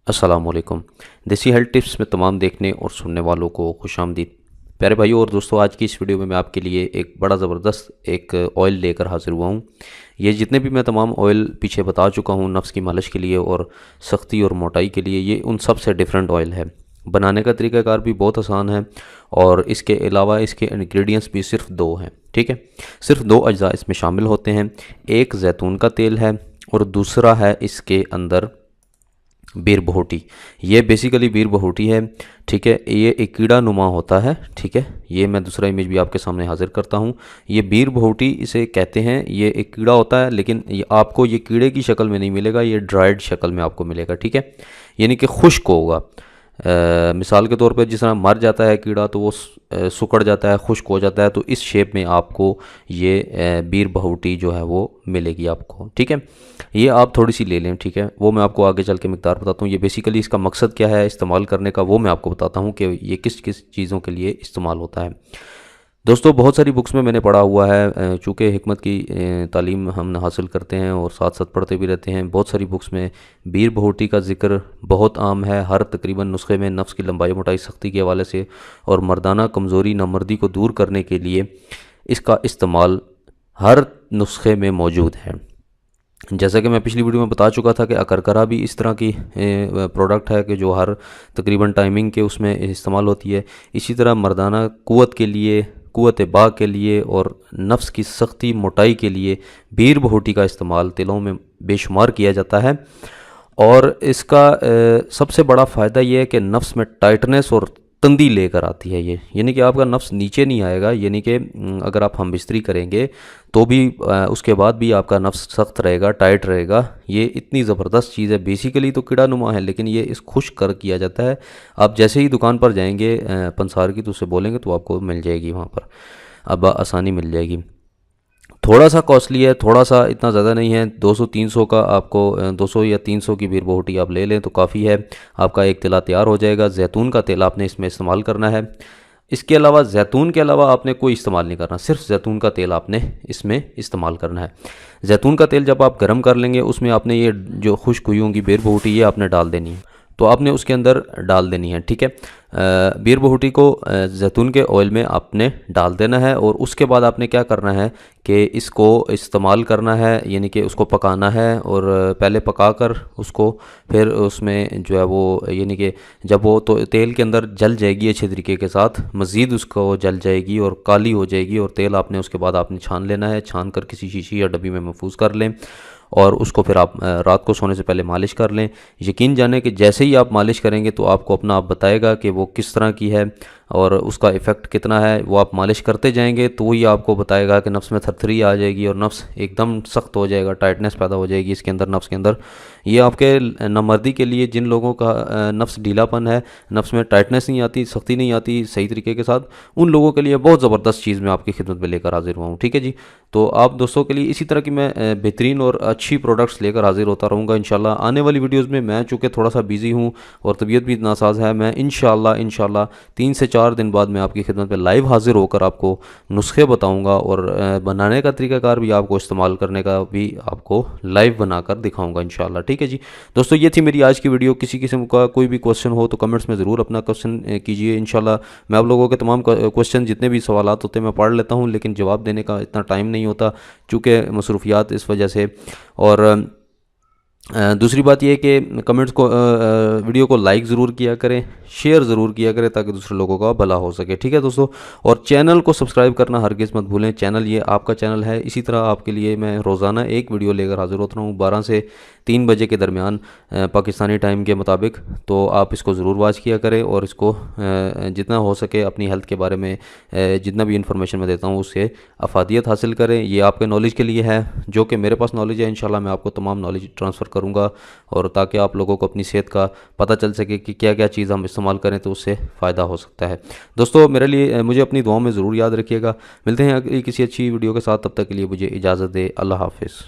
अस्सलामुअलैकुम। देसी health tips में तमाम देखने और सुनने वालों को खुशामदीद। प्यारे भाइयों और दोस्तों, आज की इस वीडियो में मैं आपके लिए एक बड़ा ज़बरदस्त एक ऑयल लेकर हाज़िर हुआ हूँ। ये जितने भी मैं तमाम ऑयल पीछे बता चुका हूँ नफ्स की मालिश के लिए और सख्ती और मोटाई के लिए, ये उन सब से डिफरेंट ऑयल है। बनाने का तरीक़ाकार भी बहुत आसान है और इसके अलावा इसके इंग्रेडिएंट्स भी सिर्फ दो हैं। ठीक है, सिर्फ दो अज्जा इसमें शामिल होते हैं। एक जैतून का तेल है और दूसरा है इसके अंदर बीर बहोटी। ये बेसिकली बीर बहोटी है। ठीक है, ये एक कीड़ा नुमा होता है। ठीक है, ये मैं दूसरा इमेज भी आपके सामने हाजिर करता हूँ। ये बीर बहोटी इसे कहते हैं। ये एक कीड़ा होता है, लेकिन ये आपको ये कीड़े की शक्ल में नहीं मिलेगा, ये ड्राइड शक्ल में आपको मिलेगा। ठीक है, यानी कि खुश्क होगा। मिसाल के तौर पे जिस तरह मर जाता है कीड़ा तो वो सुकड़ जाता है, खुश्क हो जाता है, तो इस शेप में आपको ये बीर बहोटी जो है वो मिलेगी आपको। ठीक है, ये आप थोड़ी सी ले लें। ठीक है, वो मैं आपको आगे चल के मिकदार बताता हूँ। ये बेसिकली इसका मकसद क्या है इस्तेमाल करने का, वो मैं आपको बताता हूँ कि ये किस किस चीज़ों के लिए इस्तेमाल होता है। दोस्तों, बहुत सारी बुक्स में मैंने पढ़ा हुआ है, चूँकि हिकमत की तालीम हम हासिल करते हैं और साथ साथ पढ़ते भी रहते हैं। बहुत सारी बुक्स में बीर बहोटी का जिक्र बहुत आम है। हर तकरीबन नुस्खे में नफ्स की लंबाई मोटाई सख्ती के हवाले से और मर्दाना कमज़ोरी नामर्दी को दूर करने के लिए इसका इस्तेमाल हर नुस्खे में मौजूद है। जैसा कि मैं पिछली वीडियो में बता चुका था कि अकरकरा भी इस तरह की प्रोडक्ट है कि जो हर तकरीबन टाइमिंग के उसमें इस्तेमाल होती है। इसी तरह मर्दाना क़ुव्वत के लिए, क़ुव्वत बा के लिए और नफ्स की सख्ती मोटाई के लिए बीर बहोटी का इस्तेमाल तेलों में बेशुमार किया जाता है। और इसका सबसे बड़ा फ़ायदा ये है कि नफ्स में टाइटनेस और तंदी लेकर आती है ये, यानी कि आपका नफ्स नीचे नहीं आएगा। यानी कि अगर आप हम्बिस्तरी करेंगे तो भी उसके बाद भी आपका नफ्स सख्त रहेगा, टाइट रहेगा। ये इतनी ज़बरदस्त चीज़ है। बेसिकली तो कीड़ा नुमा है, लेकिन ये इस खुश्क कर किया जाता है। आप जैसे ही दुकान पर जाएंगे पंसार की, तो उससे बोलेंगे तो आपको मिल जाएगी, वहाँ पर अब आसानी मिल जाएगी। थोड़ा सा कॉस्टली है, थोड़ा सा, इतना ज़्यादा नहीं है। 200-300 का आपको 200 या 300 की बीर बहोटी आप ले लें तो काफ़ी है। आपका एक तेला तैयार हो जाएगा। जैतून का तेल आपने इसमें इस्तेमाल करना है। इसके अलावा जैतून के अलावा आपने कोई इस्तेमाल नहीं करना, सिर्फ जैतून का तेल आपने इसमें इस्तेमाल करना है। जैतून का तेल जब आप गर्म कर लेंगे, उसमें आपने ये जो खुश्क हुई होंगी बीर बहोटी, ये आपने डाल देनी है, तो आपने उसके अंदर डाल देनी है। ठीक है, बीर बहोटी को जैतून के ऑयल में आपने डाल देना है और उसके बाद आपने क्या करना है कि इसको इस्तेमाल करना है, यानी कि उसको पकाना है। और पहले पकाकर उसको फिर उसमें जो है वो, यानी कि जब वो तो तेल के अंदर जल जाएगी अच्छे तरीके के साथ, मज़ीद उसको जल जाएगी और काली हो जाएगी, और तेल आपने उसके बाद आपने छान लेना है। छान कर किसी शीशी या डब्बी में महफूज कर लें और उसको फिर आप रात को सोने से पहले मालिश कर लें। यकीन जाने कि जैसे ही आप मालिश करेंगे तो आपको अपना आप बताएगा कि वो किस तरह की है और उसका इफ़ेक्ट कितना है। वो आप मालिश करते जाएंगे तो ही आपको बताएगा कि नफ्स में थरथरी आ जाएगी और नफ्स एकदम सख्त हो जाएगा, टाइटनेस पैदा हो जाएगी इसके अंदर, नफ्स के अंदर। ये आपके नामर्दी के लिए, जिन लोगों का नफ्स ढीलापन है, नफ्स में टाइटनेस नहीं आती, सख्ती नहीं आती सही तरीके के साथ, उन लोगों के लिए बहुत ज़बरदस्त चीज़ मैं आपकी खिदमत में लेकर हाजिर हुआ हूँ। ठीक है जी, तो आप दोस्तों के लिए इसी तरह की मैं बेहतरीन और अच्छी प्रोडक्ट्स लेकर हाजिर होता रहूँगा इंशाल्लाह। आने वाली वीडियोज़ में मैं चूँकि थोड़ा सा बिज़ी हूँ और तबीयत भी नासाज है, मैं इंशाल्लाह 3 से 4 दिन बाद मैं आपकी खिदमत में लाइव हाजिर होकर आपको नुस्खे बताऊंगा और बनाने का तरीक़ाकार भी, आपको इस्तेमाल करने का भी आपको लाइव बनाकर दिखाऊंगा इंशाल्लाह। ठीक है जी दोस्तों, ये थी मेरी आज की वीडियो। किसी किस्म का कोई भी क्वेश्चन हो तो कमेंट्स में ज़रूर अपना क्वेश्चन कीजिए। इंशाल्लाह मैं आप लोगों के तमाम क्वेश्चन, जितने भी सवालात होते हैं, मैं पढ़ लेता हूँ, लेकिन जवाब देने का इतना टाइम नहीं होता चूँकि मसरूफियात इस वजह से। और दूसरी बात यह कि कमेंट्स को वीडियो को लाइक ज़रूर किया करें, शेयर ज़रूर किया करें ताकि दूसरे लोगों का भला हो सके। ठीक है दोस्तों, और चैनल को सब्सक्राइब करना हरगिज़ मत भूलें। चैनल ये आपका चैनल है। इसी तरह आपके लिए मैं रोज़ाना एक वीडियो लेकर हाजिर होता हूँ 12 से 3 बजे के दरमियान पाकिस्तानी टाइम के मुताबिक। तो आप इसको ज़रूर वॉच किया करें और इसको जितना हो सके अपनी हेल्थ के बारे में जितना भी इंफॉर्मेशन मैं देता हूँ उससे अफादियत हासिल करें। ये आपके नॉलेज के लिए है, जो कि मेरे पास नॉलेज है। इंशाल्लाह मैं आपको तमाम नॉलेज ट्रांसफ़र करूँगा, और ताकि आप लोगों को अपनी सेहत का पता चल सके कि क्या क्या चीज़ हम इस्तेमाल करें तो उससे फ़ायदा हो सकता है। दोस्तों, मुझे अपनी दुआओं में ज़रूर याद रखिएगा। मिलते हैं अगली किसी अच्छी वीडियो के साथ, तब तक के लिए मुझे इजाज़त दे। अल्लाह हाफ़िज़।